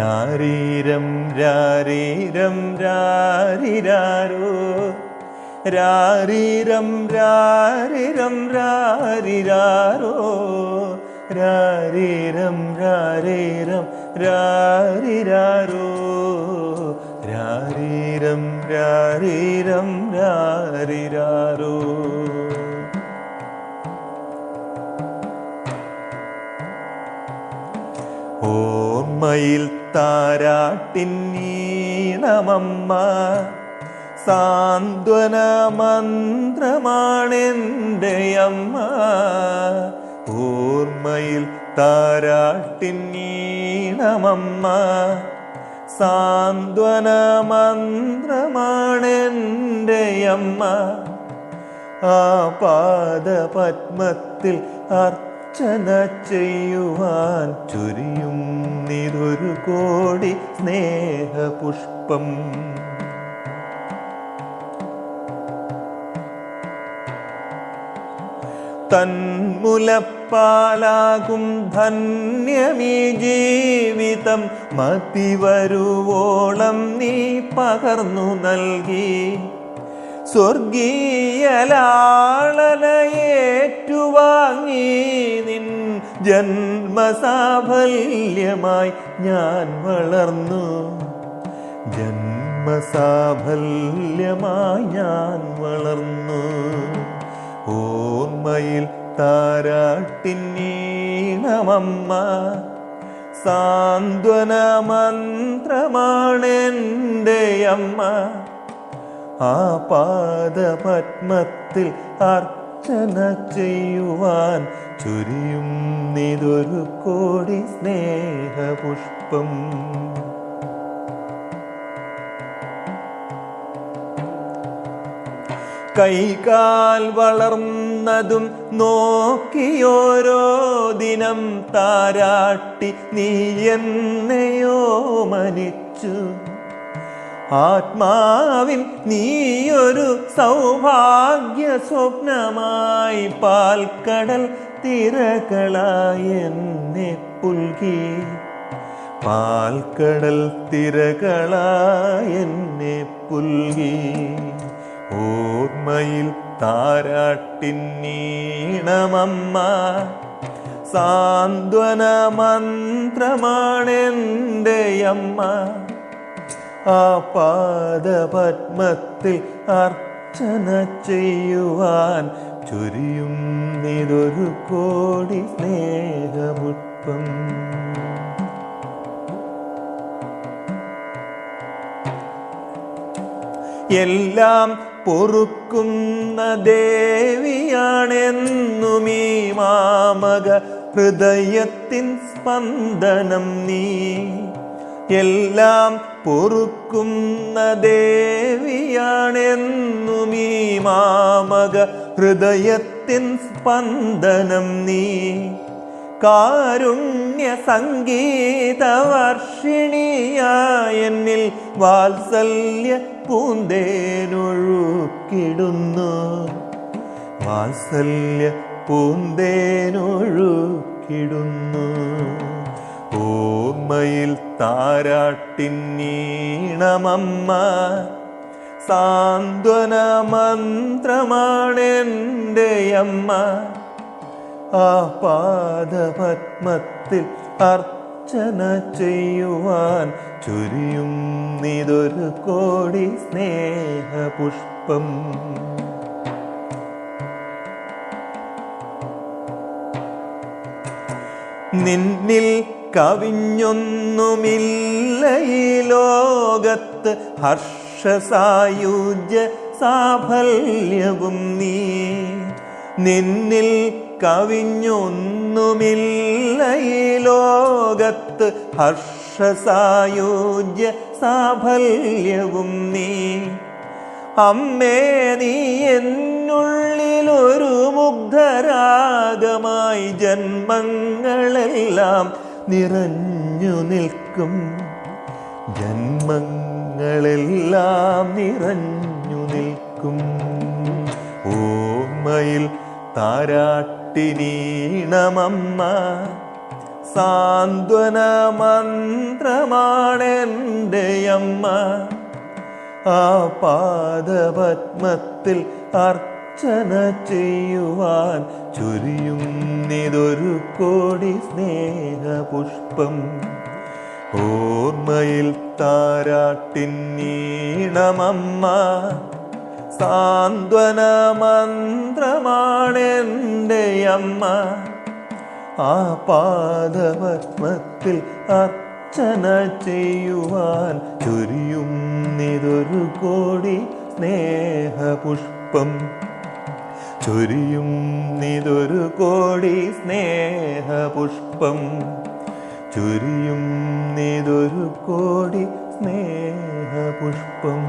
രാരീരം രാരീരം രാരിരാരോ രാരീരം രാരീരം രാരിരാരോ രാരീരം രാരീരം രാരിരാരോ രാരീരം രാരീരം രാരിരാരോ. ഓർമ്മയിൽ താരാട്ടിന്നീണമമ്മ സാന്ത്വന മന്ത്രമാണെൻ്റെ അമ്മ. ഓർമ്മയിൽ താരാട്ടിന്നീണമമ്മ സാന്ത്വന മന്ത്രമാണെൻ്റെ അമ്മ. ആ പാദപത്മത്തിൽ അർച്ചന ചെയ്യുവാൻ ചൊരിയും നിതൊരു കോടി സ്നേഹപുഷ്പം. തന്മുലപ്പാലാകും ധന്യമീ ജീവിതം മതിവരുവോളം നീ പകർന്നു നൽകി. സ്വർഗീയലാളനയേറ്റുവാങ്ങി നിൻ ജന്മസാഫല്യമായി ഞാൻ വളർന്നു. ജന്മസാഫല്യമായി ഞാൻ വളർന്നു. ഓർമ്മയിൽ താരാട്ടിന്നീണമമ്മ സാന്ത്വന മന്ത്രമാണെൻ്റെ അമ്മ. ആ പാദപത്മത്തിൽ അർച്ചന ചെയ്യുവാൻ ചൊരിയും നിതൊരു കോടി സ്നേഹപുഷ്പം. കൈകാൽ വളർന്നതും നോക്കിയോരോ ദിനം താരാട്ടി നീ എന്നെയോ മനിച്ചു. ആത്മാവിൻ നീയൊരു സൗഭാഗ്യ സ്വപ്നമായി പാൽക്കടൽ തിരകളായി എന്നെ പുൽകി. പാൽക്കടൽ തിരകളായി എന്നെ പുൽകി. ഓർമ്മയിൽ താരാട്ടിന്നീണമമ്മ സാന്ത്വന മന്ത്രമാണെൻ്റെ അമ്മ. ആ പാദപത്മത്തിൽ അർച്ചന ചെയ്യുവാൻ ചൊരിയും നിതൊരു കോടി സ്നേഹപുഷ്പം. എല്ലാം പൊറുക്കുന്ന ദേവിയാണെന്നുമീ മാമക ഹൃദയത്തിൻ സ്പന്ദനം നീ. എല്ലാം പൊറുക്കുന്ന ദേവിയാണെന്നുമീ മാമക ഹൃദയത്തിൻ സ്പന്ദനം നീ. കാരുണ്യ സംഗീതവർഷിണിയായെന്നിൽ വാത്സല്യ പൂന്തേനൊഴുക്കിടുന്നു. വാത്സല്യ പൂന്തേനൊഴുക്കിടുന്നു. ഓർമ്മയിൽ താരാട്ടിന്നീണമമ്മ സാന്ത്വന മന്ത്രമാണെൻ്റെ അമ്മ. ആ പാദപത്മത്തിൽ അർച്ചന ചെയ്യുവാൻ ചൊരിയും നിതൊരു കോടി സ്നേഹപുഷ്പം. നിന്നിൽ കവിഞ്ഞൊന്നുമില്ല ഈ ലോകത്ത് ഹർഷസായുജ്യ സാഫല്യവും നീ. നിന്നിൽ കവിഞ്ഞൊന്നുമില്ല ഈ ലോകത്ത് ഹർഷസായുജ്യ സാഫല്യവും നീ. അമ്മേ നീ എന്നുള്ളിലൊരു മുഗ്ധരാഗമായി ജന്മങ്ങളെല്ലാം നിറഞ്ഞു നിൽക്കും. ജന്മങ്ങളെല്ലാം നിറഞ്ഞു നിൽക്കും. ഓർമ്മയിൽ താരാട്ടിനീണമമ്മ സാന്ത്വന മന്ത്രമാണെൻ്റെ അമ്മ. ആ പാദപത്മത്തിൽ അർച്ചന ചെയ്യുവാൻ ചൊരിയുന്നിതൊരു കോടി സ്നേഹപുഷ്പം. ഓർമ്മയിൽ താരാട്ടിന്നീണമമ്മ, സാന്ത്വന മന്ത്രമാണെൻ്റെ അമ്മ. ആ പാദപത്മത്തിൽ അർച്ചന ചെയ്യുവാൻ ചൊരിയുന്നിതൊരു കോടി സ്നേഹപുഷ്പം. ചൊരിയുന്നിതൊരു കോടി സ്നേഹപുഷ്പം. ചൊരിയുന്നിതൊരു കോടി സ്നേഹപുഷ്പം.